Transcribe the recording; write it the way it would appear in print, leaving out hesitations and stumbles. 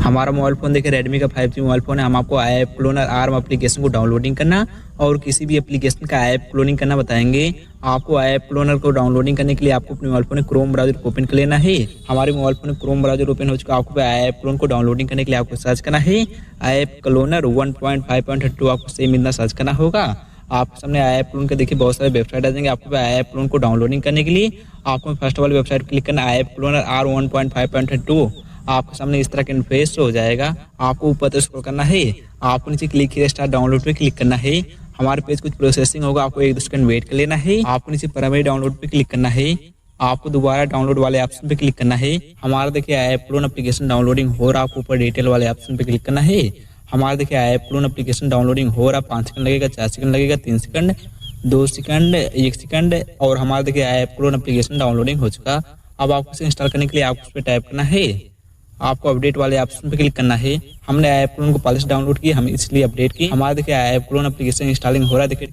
हमारा mobile phone देखिए Redmi का 5G मोबाइल फ़ोन है। हम आपको ऐप क्लोनर आर्म एप्लीकेशन को डाउनलोडिंग करना और किसी भी एप्लीकेशन का ऐप क्लोनिंग करना बताएंगे। आपको ऐप क्लोनर को डाउनलोडिंग करने के लिए आपको अपने मोबाइल फ़ोन में क्रोम ब्राउज़र को ओपन कर लेना है। हमारे मोबाइल फ़ोन में क्रोम ब्राउज़र ओपन हो चुका है। आपको ऐप क्लोन को डाउनलोडिंग करने के लिए आपको सर्च करना है ऐप क्लोनर 1.5.2 आपको सेम इतना सर्च करना होगा। आपके सामने ऐप क्लोन के देखिए बहुत सारे वेबसाइट आ जाएंगे। आपको ऐप क्लोन को डाउनलोडिंग करने के लिए आपको फर्स्ट वाली वेबसाइट पर क्लिक करना है ऐप क्लोनर R1.5.2। आपके सामने इस तरह का इंटरफेस हो जाएगा। आपको ऊपर तक स्क्रॉल करना है। आपको नीचे क्लिक हियर स्टार्ट डाउनलोड पे क्लिक करना है। हमारे पेज कुछ प्रोसेसिंग होगा, आपको 1-2 सेकंड वेट कर लेना है। आपको नीचे प्राइमरी डाउनलोड पे क्लिक करना है। आपको दोबारा डाउनलोड वाले ऑप्शन पे क्लिक करना है। हमारा देखिए ऐप क्लोन एप्लीकेशन डाउनलोडिंग हो रहा है। आपको ऊपर डिटेल वाले ऑप्शन पे क्लिक करना है। हमारा देखिए ऐप क्लोन एप्लीकेशन डाउनलोडिंग हो रहा है। 5 सेकंड लगेगा, 4 सेकंड लगेगा, 3 सेकंड, 2 सेकंड, 1 सेकंड और हमारा देखिए ऐप क्लोन एप्लीकेशन डाउनलोडिंग हो चुका। अब आपको इसे इंस्टॉल करने के लिए आपको उस पर टाइप करना है। आपको अपडेट वाले ऑप्शन पे क्लिक करना है। हमने ऐप क्लोन को पहले से डाउनलोड किया, हम इसलिए अपडेट की। हमारा देखिए ऐप क्लोन एप्लीकेशन इंस्टॉलिंग हो रहा है। देखिए